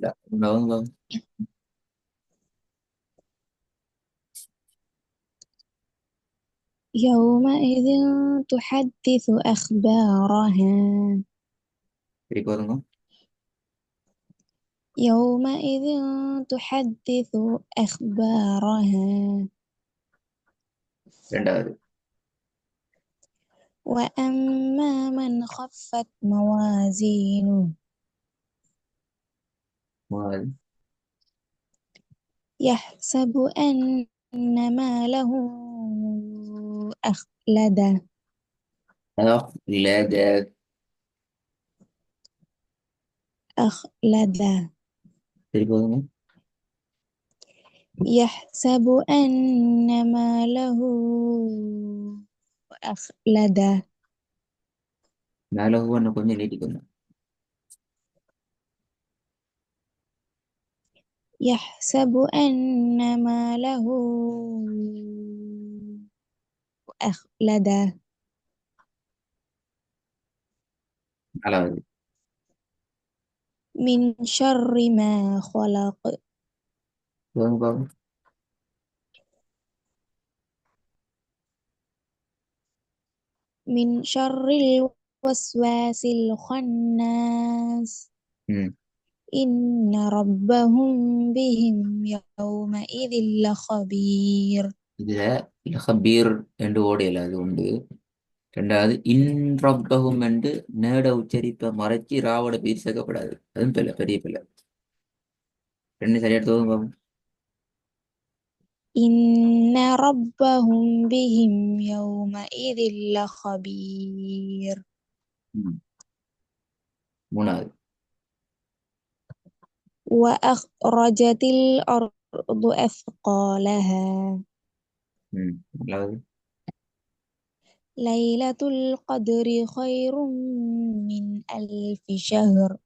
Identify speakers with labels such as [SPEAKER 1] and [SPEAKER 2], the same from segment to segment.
[SPEAKER 1] لا لا.
[SPEAKER 2] يومئذ تحدث أخبارها.
[SPEAKER 1] திருப்பி
[SPEAKER 2] يومئذ تحدث أخبارها.
[SPEAKER 1] ரெண்டாவது.
[SPEAKER 2] وأما من خفت موازينه
[SPEAKER 1] மூணாவது.
[SPEAKER 2] يحسب أن ماله أخلده.
[SPEAKER 1] أخلد.
[SPEAKER 2] أخلده.
[SPEAKER 1] திருப்பி
[SPEAKER 2] يحسب أن ماله أخلده.
[SPEAKER 1] மேலே இன்னும் கொஞ்சம் நீட்டிக்கணும்.
[SPEAKER 2] يحسب أن ماله أخلده.
[SPEAKER 1] நாலாவது.
[SPEAKER 2] من شر ما خلق.
[SPEAKER 1] சொல்லுங்க பாப்போம்.
[SPEAKER 2] من شر الوسواس الخناس.
[SPEAKER 1] ம்.
[SPEAKER 2] إن ربهم بهم يومئذ لخبير.
[SPEAKER 1] இதுல லஹபீர் என்று ஓடையில அது உண்டு. ரெண்டாவது இன்ரப்பகும் என்று நேட உச்சரிப்பை மறைச்சி ராவோட பேர் சேர்க்கப்படாது. அதுவும் பிள்ளை பெரிய பிள்ளை. ரெண்டு சரியா எடுத்து பாப்போம்.
[SPEAKER 2] إن ربهم بهم يومئذ لخبير.
[SPEAKER 1] ம். மூணாவது.
[SPEAKER 2] وأخرجت الأرض أثقالها.
[SPEAKER 1] ம். நாலாவது.
[SPEAKER 2] ليلة القدر خير من ألف شهر.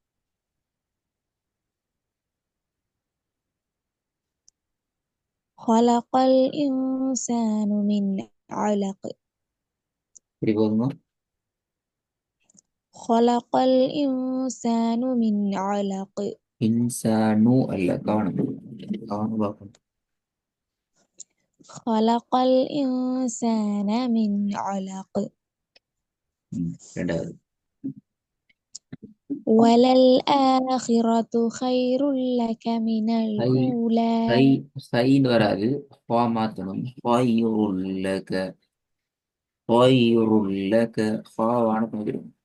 [SPEAKER 2] خلق الإنسان من علق.
[SPEAKER 1] சரி போதுமா.
[SPEAKER 2] خلق الإنسان من علق.
[SPEAKER 1] இன்சானு அல்ல, கவனம். கவனம் பார்க்கணும்.
[SPEAKER 2] خلق الإنسان من علق.
[SPEAKER 1] ம். ரெண்டாவது.
[SPEAKER 2] وللآخرة خير لك من
[SPEAKER 1] ஹை ஹை
[SPEAKER 2] الأولى.
[SPEAKER 1] ஹைன்னு வராது. ஹா மாத்தணும். ஹாயுருல்லக. ஹாயுருல்லக. ஹாவான பண்ணிடும்.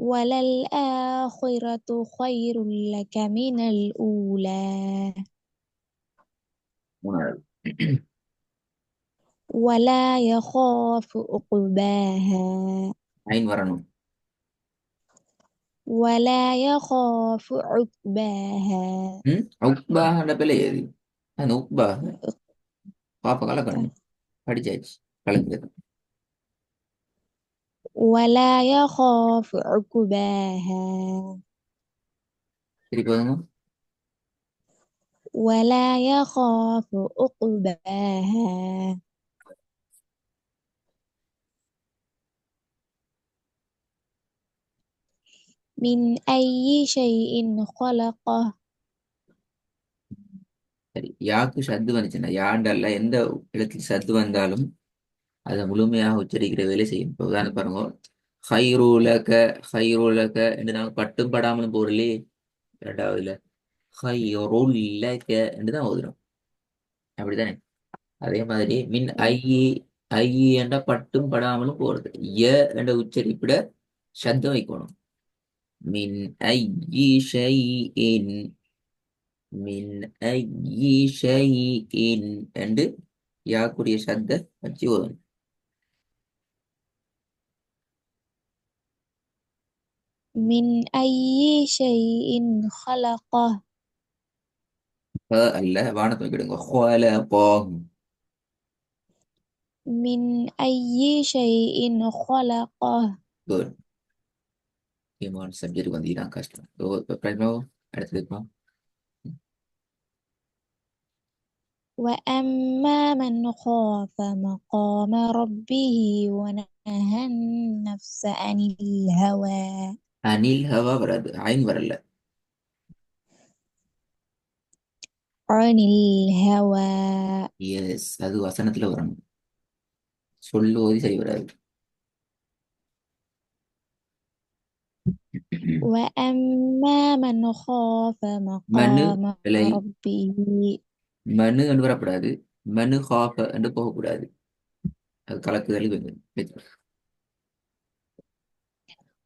[SPEAKER 2] وللآخرة خير لك من الأولى.
[SPEAKER 1] மூணாவது.
[SPEAKER 2] ولا يخاف عقباها.
[SPEAKER 1] ஐன் வரணும்.
[SPEAKER 2] ولا يخاف عقباها.
[SPEAKER 1] ம். உக்பாஹன்ற பிள்ளை ஏது? அந்த உக்பாஹ் பாப்பா கலக்கணும். படிச்சாச்சு. கலக்கிறது.
[SPEAKER 2] ولا يخاف عقباها.
[SPEAKER 1] சரி போதுங்க.
[SPEAKER 2] ولا يخاف عقباها. من أي شيء خلقه.
[SPEAKER 1] சரி, யாக்கு சத்து வந்துச்சுன்னா யாண்டல்ல எந்த இடத்துல சத்து வந்தாலும் அதை முழுமையாக உச்சரிக்கிற வேலை செய்யும். இப்போ உதாரணம் பாருங்க. ஹைரூலக. ஹைரூலக என்று நாங்கள் பட்டும் படாமலும் போறலே. இரண்டாவதுல ஹைருல்லக என்று தான் ஓதுறோம். அப்படித்தானே? அதே மாதிரி மின் ஐயி. ஐயி என்ற பட்டும் படாமலும் போறது. என்ற உச்சரிப்பிட சத்தம் வைக்கணும். மின் ஐயி ஷைஇன். மின் ஐயி ஷைஇன் என்று யாக்குரிய சத்த வச்சு ஓதணும்.
[SPEAKER 2] من أي شيء خلقه.
[SPEAKER 1] அல்ல, வானத்தை வைக்கிடுங்க. ஹுவலகாஹு.
[SPEAKER 2] من أي شيء خلقه.
[SPEAKER 1] குட். இமான் சப்ஜெக்ட் வந்து இதான் கஷ்டம். இப்போ அடுத்தது.
[SPEAKER 2] وأما من خاف مقام ربه ونهى النفس عن الهوى.
[SPEAKER 1] அனில் ஹவா வராது. ஐன் வரல.
[SPEAKER 2] عن الهوى
[SPEAKER 1] எஸ், அது வசனத்துல வரணும். சொல்லுவது சரி வராது.
[SPEAKER 2] وأما من خاف
[SPEAKER 1] மனு
[SPEAKER 2] مقام
[SPEAKER 1] விலை,
[SPEAKER 2] ربه
[SPEAKER 1] மனு என்று வரக்கூடாது. மனு ஹாஃப என்று போகக்கூடாது. அது கலக்குதல் வந்து.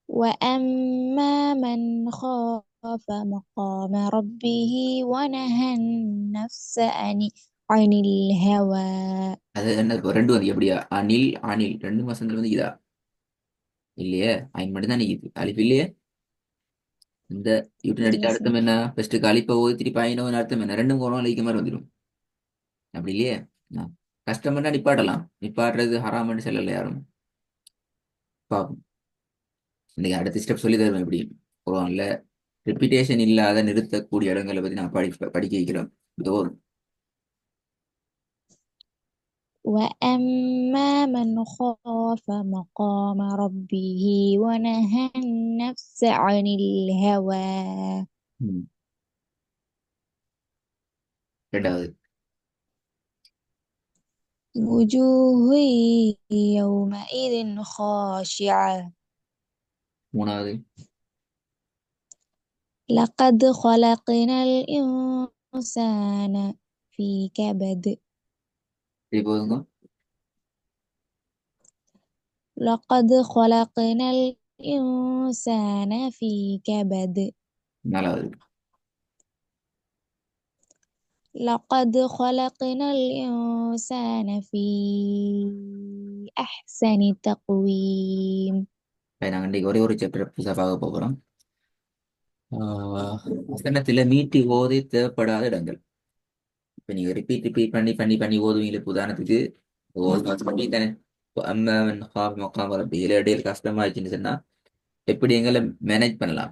[SPEAKER 2] وأما من خاف مقام ربه ونهى النفس عن الهوى
[SPEAKER 1] அது என்ன இப்ப ரெண்டு வந்து எப்படியா? அணில் அணில் ரெண்டு வசனத்துல வந்து இதா இல்லையே? ஐன் மட்டும் தான் நிக்குது, அலிஃப் இல்லையே. இந்த யூட்டன் அடிச்ச
[SPEAKER 2] Yes.
[SPEAKER 1] அர்த்தம் என்ன? ஃபர்ஸ்ட் அலிப்ப ஓதி திருப்பி ஐனவன் அர்த்தம் என்ன? ரெண்டும் கோணம் அழிக்க மாதிரி வந்துடும். அப்படி இல்லையே. கஷ்டம்னா நிப்பாட்டலாம். நிப்பாட்டுறது ஹராமன்னு சொல்லல யாரும். பாப்போம். இன்னைக்கு அடுத்த ஸ்டெப் சொல்லி தருவேன் எப்படி குர்ஆன்ல ரிப்பீட்டேஷன் இல்லாத நிறுத்தக்கூடிய இடங்களை பத்தி நான் படிக்க வைக்கிறோம். இதோ
[SPEAKER 2] وأما من خاف مقام ربه ونهى النفس عن الهوى
[SPEAKER 1] ம், ரெண்டாவது.
[SPEAKER 2] وجوه يومئذ خاشعة
[SPEAKER 1] மூணாவது.
[SPEAKER 2] لقد خلقنا الإنسان في كبد
[SPEAKER 1] சரி போதுங்க.
[SPEAKER 2] لقد خلقنا الإنسان في كبد
[SPEAKER 1] நாலாவது.
[SPEAKER 2] لقد خلقنا الإنسان في أحسن تقويم
[SPEAKER 1] சரி, நாங்கள் இன்றைக்கு ஒரே ஒரு சாப்டர் புதுசாக பார்க்க போகிறோம். வசனத்துல மீட்டி ஓதி தேவைப்படாத இடங்கள். இப்ப நீங்க ரிப்பீட் ரிப்பீட் பண்ணி பண்ணி பண்ணி ஓதுவீங்களே. இப்ப உதாரணத்துக்கு பண்ணி தானே இடையில கஷ்டமாச்சுன்னு சொன்னா எப்படி எங்களை மேனேஜ் பண்ணலாம்?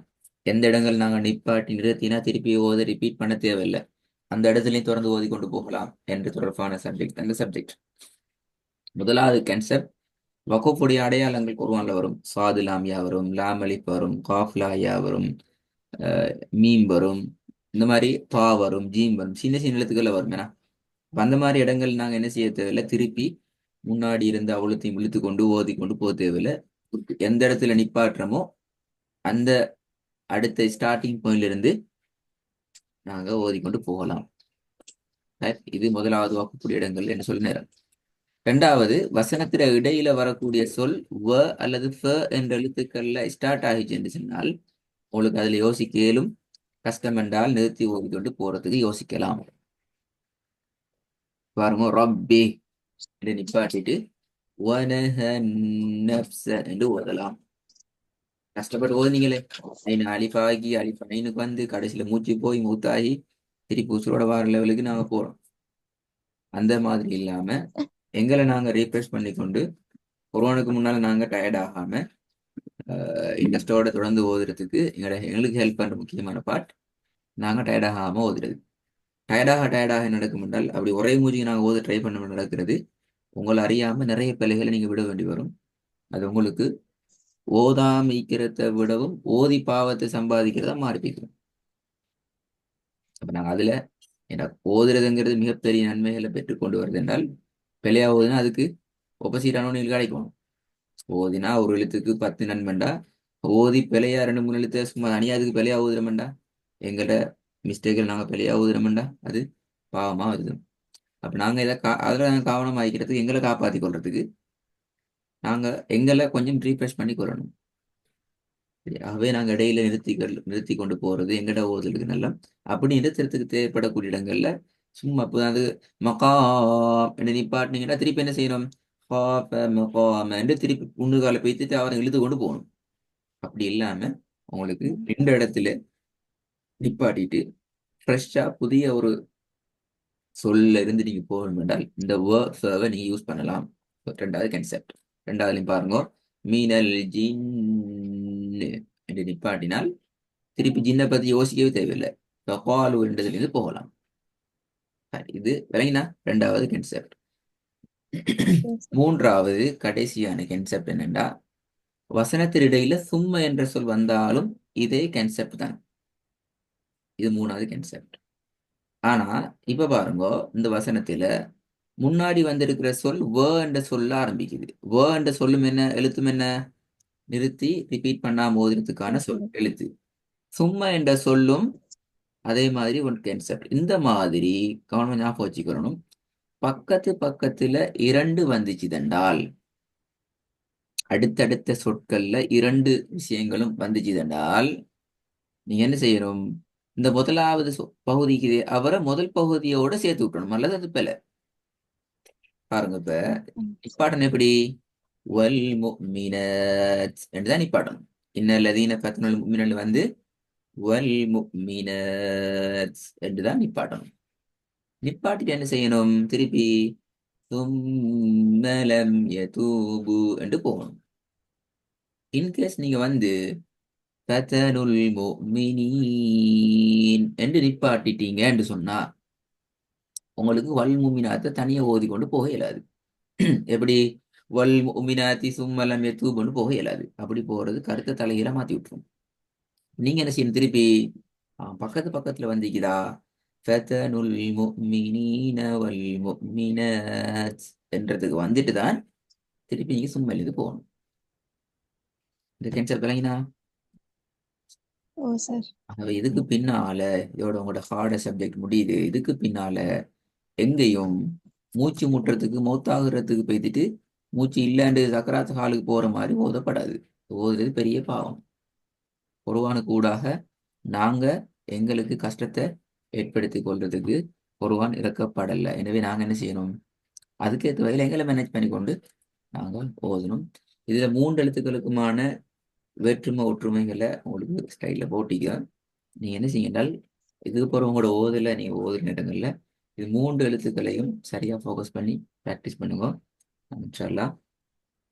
[SPEAKER 1] எந்த இடங்கள் நாங்க நிப்பாட்டி நிறுத்தினா திருப்பி ஓத ரிப்பீட் பண்ண தேவையில்லை, அந்த இடத்துலயும் தொடர்ந்து ஓதி கொண்டு போகலாம் என்று தொடர்பான சப்ஜெக்ட் அந்த சப்ஜெக்ட். முதலாவது கேன்சர் வகுப்புடைய அடையாளங்கள் குர்ஆன்ல வரும். சாது லாமியா வரும், லாம் அலிஃப் வரும், காஃப் லாயா வரும், மீம் வரும், இந்த மாதிரி பா வரும், ஜீம் வரும், சின்ன சின்ன எழுத்துக்கள் வரும். ஏன்னா அப்ப அந்த மாதிரி இடங்கள் நாங்க என்ன செய்ய தேவையில்லை, திருப்பி முன்னாடி இருந்து அவ்வளோத்தையும் இழுத்து கொண்டு ஓதி கொண்டு போக தேவையில்லை. எந்த இடத்துல நிப்பாட்டுறோமோ அந்த அடுத்த ஸ்டார்டிங் பாயிண்ட்ல இருந்து நாங்க ஓதிக்கொண்டு போகலாம். இது முதலாவது வாக்கக்கூடிய இடங்கள் என்று சொல்ல நேரம். இரண்டாவது, வசனத்தில இடையில வரக்கூடிய சொல் வ அல்லது ஃப என்ற எழுத்துக்கள்ல ஸ்டார்ட் ஆகிச்சு என்று சொன்னால் உங்களுக்கு அதுல யோசிக்க இயலும். கஷ்டம் என்றால் நிறுத்தி ஓதிக்கொண்டு போறதுக்கு யோசிக்கலாம். பாருங்க, ரப்பி என்று நிப்பாட்டிட்டு வனஹ நஃப்ஸ என்று ஓதலாம். கஷ்டப்பட்டு ஓதுனீங்களே, ஐநு அலிஃபாகி அலிஃப் ஐனுக்கு வந்து கடைசியில மூச்சு போய் மூத்தாகி திருப்பி உசுரோட வார லெவலுக்கு நாங்க போறோம். அந்த மாதிரி இல்லாம எங்களை நாங்க ரீஃப்ரெஷ் பண்ணி கொண்டு கொரோனாக்கு முன்னால நாங்க டயர்ட் ஆகாம இன்ட்ரெஸ்டோட தொடர்ந்து ஓதுறதுக்கு எங்களுக்கு ஹெல்ப் பண்ற முக்கியமான பார்ட் நாங்க டயர்ட் ஆகாம ஓதுறது. டயர்டாக நடக்கும் என்றால் அப்படி ஒரே மூஞ்சிக்கு நாங்க ஓத ட்ரை பண்ண நடக்கிறது. உங்களை அறியாம நிறைய பிழைகளை நீங்க விட வேண்டி வரும். அது உங்களுக்கு ஓதாமிக்கிறத விடவும் ஓதி பாவத்தை சம்பாதிக்கிறதா மாறிப்பிக்கும். அப்ப நாங்க அதுல ஏன்னா ஓதுறதுங்கிறது மிகப்பெரிய நன்மைகளை பெற்றுக்கொண்டு வருது என்றால் பிழையா ஓதுனா அதுக்கு ஒப்போசிட்டான ஒன்று கிடைக்கும். ஓதினா ஒரு எழுத்துக்கு 10 நன்மைண்டா, ஓதி பிழையா 2 3 எழுத்து சும்மா தனியா அதுக்கு பிழையா ஊதுறமெண்டா, எங்கள்ட மிஸ்டேக்கில் நாங்க பிழையா ஊதுறமெண்டா அது பாவமா வருது. அப்ப நாங்க இதை அதுல கவனம் ஆகிக்கிறதுக்கு எங்களை காப்பாத்தி கொள்றதுக்கு நாங்க எங்களை கொஞ்சம் ரீஃப்ரெஷ் பண்ணி கொள்ளணும். ஆகவே நாங்க இடையில நிறுத்தி கொண்டு போறது எங்கட ஓதலுக்கு நல்லா. அப்படி நிறுத்துறதுக்கு தேவைப்படக்கூடிய இடங்கள்ல சும்மா இப்போ அது மகாம் என்று நிப்பாட்டினீங்கன்னா திருப்பி என்ன செய்யணும்? என்று திருப்பி புண்ணுகால பேத்துட்டு அவரை இழுத்து கொண்டு போகணும். அப்படி இல்லாம உங்களுக்கு ரெண்டு இடத்துல நிப்பாட்டிட்டு ஃப்ரெஷ்ஷா புதிய ஒரு சொல்ல இருந்து நீங்க போகணும் என்றால் இந்த வேர்வை நீங்க யூஸ் பண்ணலாம். ரெண்டாவது கான்செப்ட். ரெண்டாவதுலையும் பாருங்க, மீனல் ஜின்னு என்று நிப்பாட்டினால் திருப்பி ஜின்னை பத்தி யோசிக்கவே தேவையில்லை. காலு என்றதுலேருந்து போகலாம். இது விளங்கினா ரெண்டாவது கான்செப்ட். மூன்றாவது கடைசியான கான்செப்ட் என்னன்னா, வசனத்தின் இடையில சும்மா என்ற சொல் வந்தாலும் இதே கான்செப்ட் தான். இது மூணாவது கான்செப்ட். ஆனா இப்ப பாருங்க, இந்த வசனத்துல முன்னாடி வந்திருக்கிற சொல் வ என்ற சொல்ல ஆரம்பிக்குது. வ என்ற சொல்லும் என்ன எழுத்தும் என்ன? நிறுத்தி ரிப்பீட் பண்ணாம ஓதுறதுக்கான சொல்
[SPEAKER 2] ம்.
[SPEAKER 1] எழுத்து. சும்மா என்ற சொல்லும் அதே மாதிரி ஒரு கன்செப்ட். இந்த மாதிரி கவனம் ஞாபகம் வச்சுக்கணும். பக்கத்து பக்கத்துல இரண்டு வந்துச்சுதென்றால், அடுத்தடுத்த சொற்கள்ல இரண்டு விஷயங்களும் வந்துச்சுதென்றால், நீங்க என்ன செய்யணும்? இந்த முதலாவது பகுதிக்கு அவரை முதல் பகுதியோட சேர்த்து விட்டணும், அல்லது அது பிழை. பாருங்க இப்ப
[SPEAKER 2] ம்.
[SPEAKER 1] நிப்பாட்டம் எப்படி? வல் முஃமினாத் என்றுதான் நிப்பாட்டணும். இன்னல்லதீன ஃபத்னுல் முஃமினல் வந்து வல் முஃமினாத் என்றுதான் நிப்பாட்டணும். நிப்பாட்டிட்டு என்ன செய்யணும்? திருப்பி சும்ம லம் யதூபு என்று போகணும். இன்கேஸ் நீங்க வந்து ஃபதனுல் முஃமினீன் என்று நிப்பாட்டிட்டீங்க என்று சொன்னா, உங்களுக்கு வல் முஃமினாத்தை தனியா ஓதி கொண்டு போக இயலாது. எப்படி? வல் முஃமினாத்தி சும்ம லம் யதூபுன்னு போக இயலாது. அப்படி போறது கருத்தை தலைகீழ மாத்தி விட்டுரும். நீங்க என்ன செய்யணும்? திருப்பி பக்கத்து பக்கத்துல வந்திக்குதா, ஃபதனுல் முஃமினீன வல் முஃமினாத் என்றதுக்கு வந்துட்டு தான் திருப்பி நீங்க சும்மலுக்கு போகணும். இந்த கேன்சல் விளங்கினா?
[SPEAKER 2] ஓ சார்.
[SPEAKER 1] ஆகவே இதுக்கு பின்னால இதோட உங்களோட ஹார்ட சப்ஜெக்ட் முடியுது. இதுக்கு பின்னால எங்கேயும் மூச்சு முட்டுறதுக்கு மௌத்தாகிறதுக்கு போய்த்துட்டு மூச்சு இல்லாண்டு சக்கராத்து ஹாலுக்கு போற மாதிரி ஓதப்படாது. ஓதுறது பெரிய பாவம். குர்ஆனுக்கு ஊடாக நாங்க எங்களுக்கு கஷ்டத்தை ஏற்படுத்தி கொள்றதுக்கு குர்ஆன் இறக்கப்படலை. எனவே நாங்க என்ன செய்யணும்? அதுக்கேற்ற வகையில் எங்களை மேனேஜ் பண்ணி கொண்டு நாங்கள் ஓதணும். இதுல மூன்று எழுத்துக்களுக்குமான வேற்றுமை ஒற்றுமைகளை உங்களுக்கு ஸ்டைல போட்டிக்க. நீங்க என்ன செய்யுங்க என்றால், இதுக்கு போற உங்களோட ஓதுல நீங்க ஓதுற நேரங்கள்ல இது மூன்று எழுத்துக்களையும் சரியா ஃபோக்கஸ் பண்ணி ப்ராக்டிஸ் பண்ணுங்க. இன்ஷா அல்லாஹ்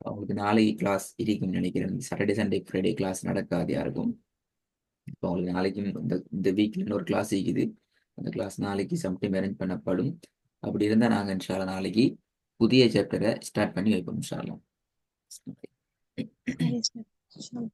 [SPEAKER 1] உங்களுக்கு நாளைக்கு கிளாஸ் இருக்கும்னு நினைக்கிறேன். சாட்டர்டே சண்டே ஃப்ரைடே கிளாஸ் நடக்காது யாருக்கும். இப்போ உங்களுக்கு நாளைக்கும் இந்த இந்த வீக்ல இன்னொரு கிளாஸ் இருக்குது. அந்த கிளாஸ் நாளைக்கு சம்டைம் அரேஞ்ச் பண்ணப்படும். அப்படி இருந்தால் நாங்கள் இன்ஷா அல்லாஹ் நாளைக்கு புதிய சாப்டரை ஸ்டார்ட் பண்ணி வைப்போம் இன்ஷா அல்லாஹ்.
[SPEAKER 2] சரி சார்.